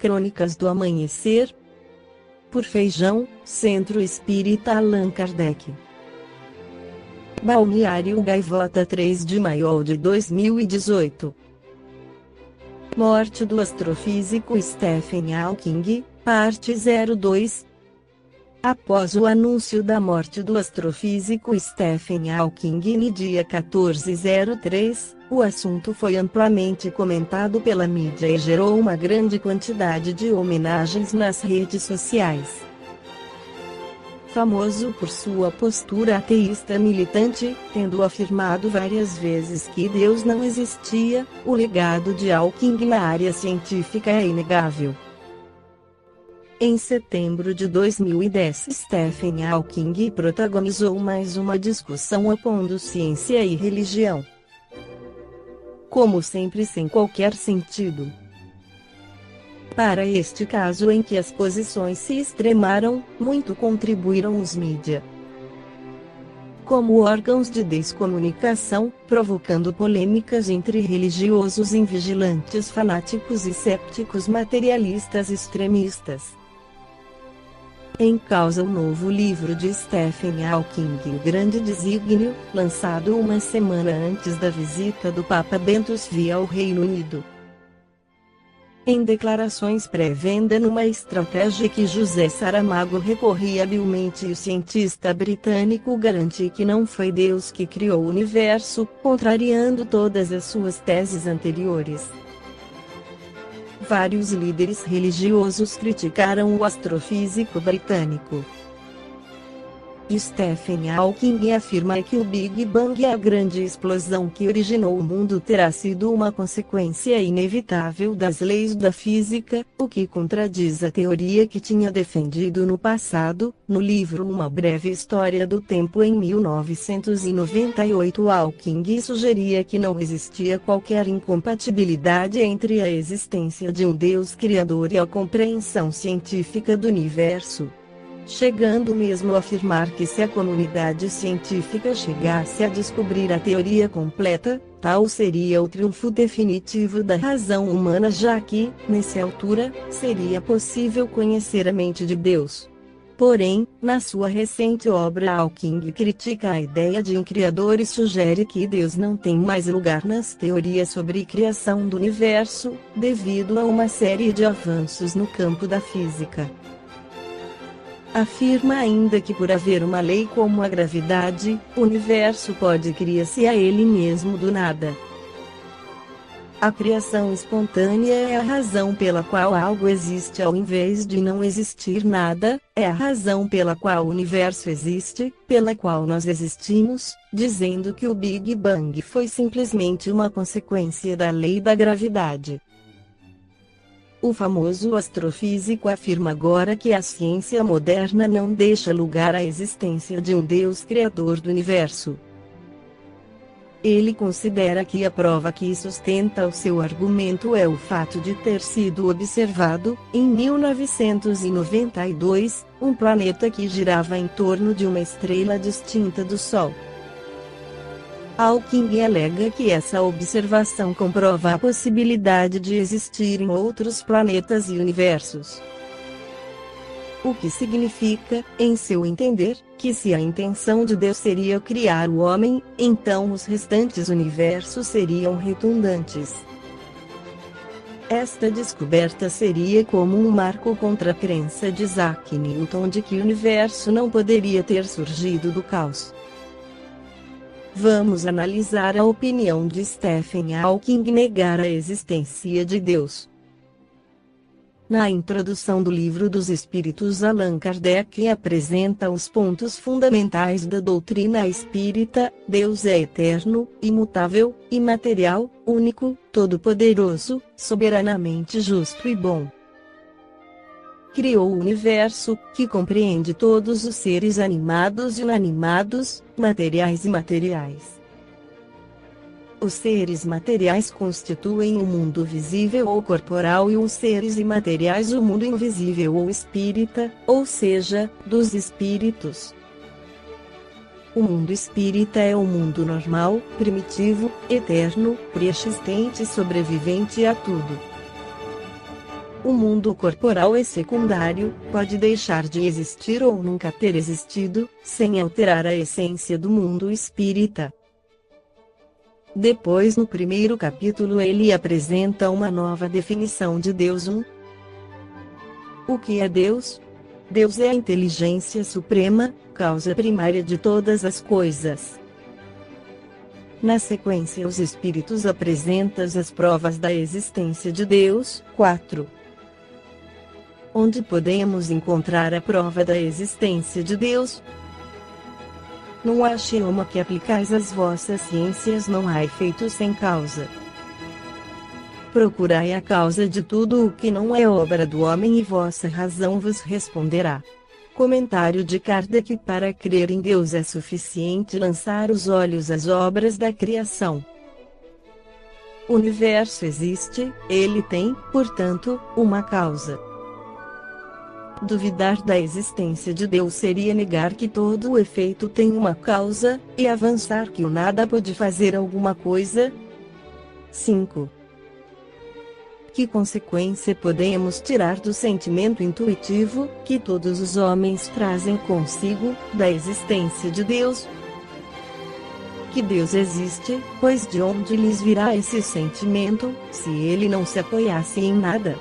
Crônicas do Amanhecer, por Feijão, Centro Espírita Allan Kardec. Balneário Gaivota, 3 de maio de 2018. Morte do astrofísico Stephen Hawking, parte 02. Após o anúncio da morte do astrofísico Stephen Hawking no dia 14/03, o assunto foi amplamente comentado pela mídia e gerou uma grande quantidade de homenagens nas redes sociais. Famoso por sua postura ateísta militante, tendo afirmado várias vezes que Deus não existia, o legado de Hawking na área científica é inegável. Em setembro de 2010, Stephen Hawking protagonizou mais uma discussão opondo ciência e religião. Como sempre, sem qualquer sentido. Para este caso em que as posições se extremaram, muito contribuíram os mídia, como órgãos de descomunicação, provocando polêmicas entre religiosos invigilantes fanáticos e céticos materialistas extremistas. Em causa o novo livro de Stephen Hawking, O Grande Desígnio, lançado uma semana antes da visita do Papa Bento XVI ao Reino Unido. Em declarações pré-venda numa estratégia que José Saramago recorria habilmente, o cientista britânico garante que não foi Deus que criou o universo, contrariando todas as suas teses anteriores. Vários líderes religiosos criticaram o astrofísico britânico. Stephen Hawking afirma que o Big Bang, a grande explosão que originou o mundo, terá sido uma consequência inevitável das leis da física, o que contradiz a teoria que tinha defendido no passado. No livro Uma Breve História do Tempo, em 1998, Hawking sugeria que não existia qualquer incompatibilidade entre a existência de um Deus criador e a compreensão científica do universo, chegando mesmo a afirmar que se a comunidade científica chegasse a descobrir a teoria completa, tal seria o triunfo definitivo da razão humana, já que, nessa altura, seria possível conhecer a mente de Deus. Porém, na sua recente obra, Hawking critica a ideia de um criador e sugere que Deus não tem mais lugar nas teorias sobre criação do universo, devido a uma série de avanços no campo da física. Afirma ainda que, por haver uma lei como a gravidade, o universo pode criar-se a ele mesmo do nada. A criação espontânea é a razão pela qual algo existe ao invés de não existir nada, é a razão pela qual o universo existe, pela qual nós existimos, dizendo que o Big Bang foi simplesmente uma consequência da lei da gravidade. O famoso astrofísico afirma agora que a ciência moderna não deixa lugar à existência de um Deus criador do universo. Ele considera que a prova que sustenta o seu argumento é o fato de ter sido observado, em 1992, um planeta que girava em torno de uma estrela distinta do Sol. Hawking alega que essa observação comprova a possibilidade de existirem outros planetas e universos. O que significa, em seu entender, que se a intenção de Deus seria criar o homem, então os restantes universos seriam redundantes. Esta descoberta seria como um marco contra a crença de Isaac Newton de que o universo não poderia ter surgido do caos. Vamos analisar a opinião de Stephen Hawking negar a existência de Deus. Na introdução do Livro dos Espíritos, Allan Kardec apresenta os pontos fundamentais da doutrina espírita. Deus é eterno, imutável, imaterial, único, todo-poderoso, soberanamente justo e bom. Criou o universo, que compreende todos os seres animados e inanimados, materiais e imateriais. Os seres materiais constituem o mundo visível ou corporal, e os seres imateriais o mundo invisível ou espírita, ou seja, dos espíritos. O mundo espírita é o mundo normal, primitivo, eterno, preexistente e sobrevivente a tudo. O mundo corporal é secundário, pode deixar de existir ou nunca ter existido, sem alterar a essência do mundo espírita. Depois, no primeiro capítulo, ele apresenta uma nova definição de Deus. O que é Deus? Deus é a inteligência suprema, causa primária de todas as coisas. Na sequência, os espíritos apresentam as provas da existência de Deus. 4. Onde podemos encontrar a prova da existência de Deus? No axioma que aplicais às vossas ciências não há efeito sem causa. Procurai a causa de tudo o que não é obra do homem e vossa razão vos responderá. Comentário de Kardec: para crer em Deus é suficiente lançar os olhos às obras da criação. O universo existe, ele tem, portanto, uma causa. Duvidar da existência de Deus seria negar que todo o efeito tem uma causa, e avançar que o nada pode fazer alguma coisa. 5. Que consequência podemos tirar do sentimento intuitivo, que todos os homens trazem consigo, da existência de Deus? Que Deus existe, pois de onde lhes virá esse sentimento, se ele não se apoiasse em nada?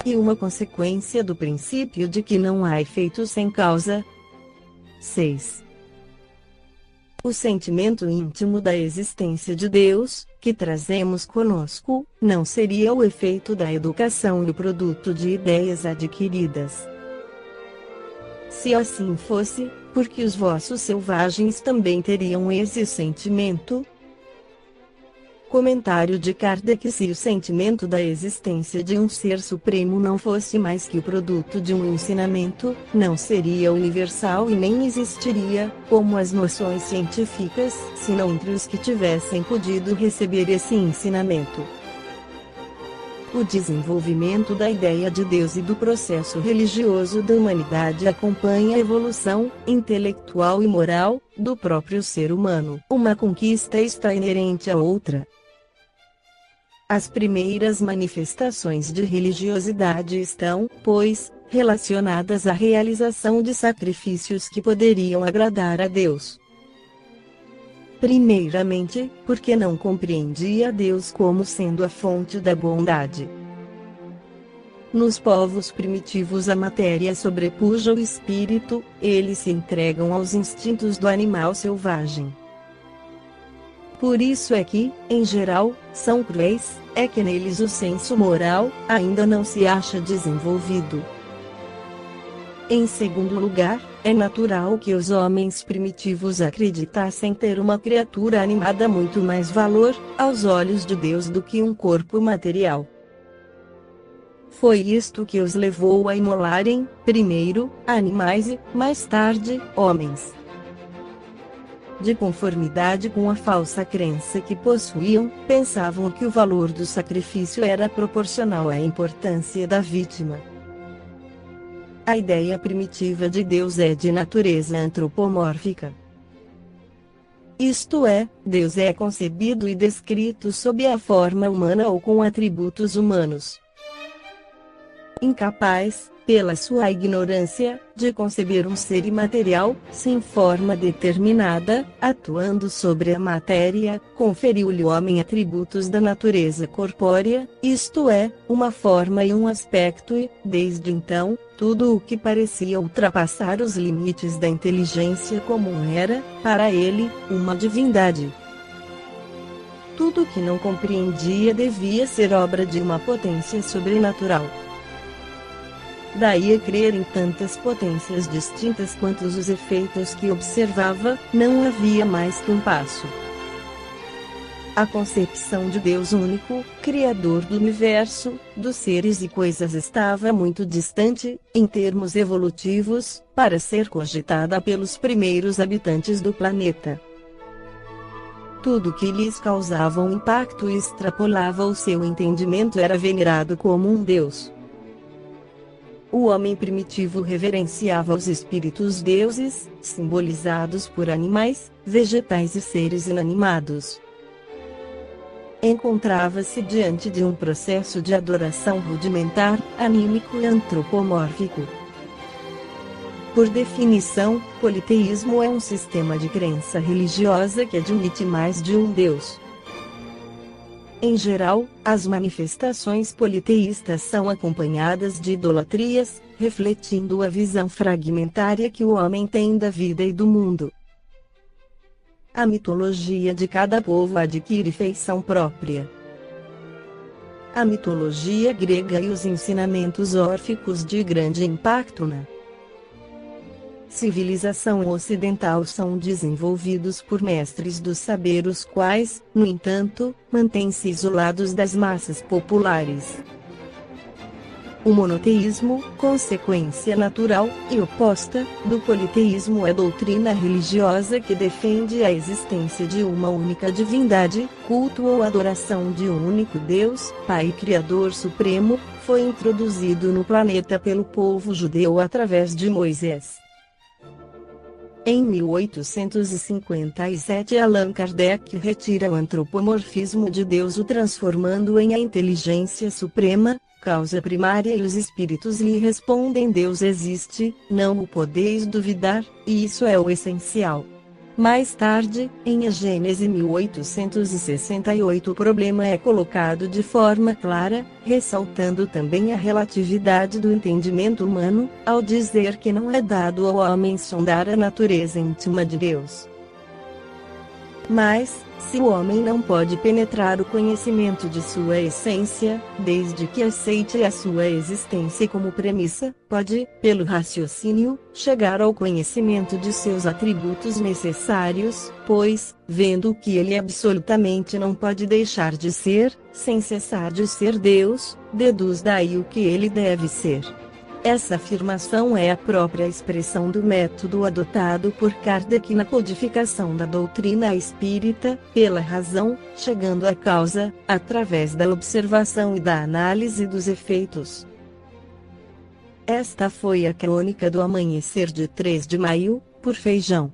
E uma consequência do princípio de que não há efeito sem causa. 6. O sentimento íntimo da existência de Deus, que trazemos conosco, não seria o efeito da educação e o produto de ideias adquiridas. Se assim fosse, porque os vossos selvagens também teriam esse sentimento? Comentário de Kardec: se o sentimento da existência de um ser supremo não fosse mais que o produto de um ensinamento, não seria universal e nem existiria, como as noções científicas, senão entre os que tivessem podido receber esse ensinamento. O desenvolvimento da ideia de Deus e do processo religioso da humanidade acompanha a evolução, intelectual e moral, do próprio ser humano. Uma conquista está inerente à outra. As primeiras manifestações de religiosidade estão, pois, relacionadas à realização de sacrifícios que poderiam agradar a Deus. Primeiramente, porque não compreendia Deus como sendo a fonte da bondade. Nos povos primitivos a matéria sobrepuja o espírito, eles se entregam aos instintos do animal selvagem. Por isso é que, em geral, são cruéis, é que neles o senso moral ainda não se acha desenvolvido. Em segundo lugar, é natural que os homens primitivos acreditassem ter uma criatura animada muito mais valor, aos olhos de Deus, do que um corpo material. Foi isto que os levou a imolarem, primeiro, animais e, mais tarde, homens. De conformidade com a falsa crença que possuíam, pensavam que o valor do sacrifício era proporcional à importância da vítima. A ideia primitiva de Deus é de natureza antropomórfica. Isto é, Deus é concebido e descrito sob a forma humana ou com atributos humanos. Incapaz, pela sua ignorância, de conceber um ser imaterial, sem forma determinada, atuando sobre a matéria, conferiu-lhe o homem atributos da natureza corpórea, isto é, uma forma e um aspecto e, desde então, tudo o que parecia ultrapassar os limites da inteligência comum era, para ele, uma divindade. Tudo que não compreendia devia ser obra de uma potência sobrenatural. Daí a crer em tantas potências distintas quantos os efeitos que observava, não havia mais que um passo. A concepção de Deus único, Criador do universo, dos seres e coisas estava muito distante, em termos evolutivos, para ser cogitada pelos primeiros habitantes do planeta. Tudo que lhes causava um impacto e extrapolava o seu entendimento era venerado como um Deus. O homem primitivo reverenciava os espíritos deuses, simbolizados por animais, vegetais e seres inanimados. Encontrava-se diante de um processo de adoração rudimentar, anímico e antropomórfico. Por definição, politeísmo é um sistema de crença religiosa que admite mais de um Deus. Em geral, as manifestações politeístas são acompanhadas de idolatrias, refletindo a visão fragmentária que o homem tem da vida e do mundo. A mitologia de cada povo adquire feição própria. A mitologia grega e os ensinamentos órficos de grande impacto na civilização ocidental são desenvolvidos por mestres do saber, os quais, no entanto, mantêm-se isolados das massas populares. O monoteísmo, consequência natural e oposta do politeísmo, é doutrina religiosa que defende a existência de uma única divindade, culto ou adoração de um único Deus, Pai Criador Supremo. Foi introduzido no planeta pelo povo judeu através de Moisés. Em 1857, Allan Kardec retira o antropomorfismo de Deus, o transformando em a inteligência suprema, causa primária, e os espíritos lhe respondem: Deus existe, não o podeis duvidar, e isso é o essencial. Mais tarde, em A Gênese 1868, o problema é colocado de forma clara, ressaltando também a relatividade do entendimento humano, ao dizer que não é dado ao homem sondar a natureza íntima de Deus. Mas, se o homem não pode penetrar o conhecimento de sua essência, desde que aceite a sua existência como premissa, pode, pelo raciocínio, chegar ao conhecimento de seus atributos necessários, pois, vendo que ele absolutamente não pode deixar de ser, sem cessar de ser Deus, deduz daí o que ele deve ser. Essa afirmação é a própria expressão do método adotado por Kardec na codificação da doutrina espírita, pela razão, chegando à causa, através da observação e da análise dos efeitos. Esta foi a crônica do amanhecer de 3 de maio, por Feijão.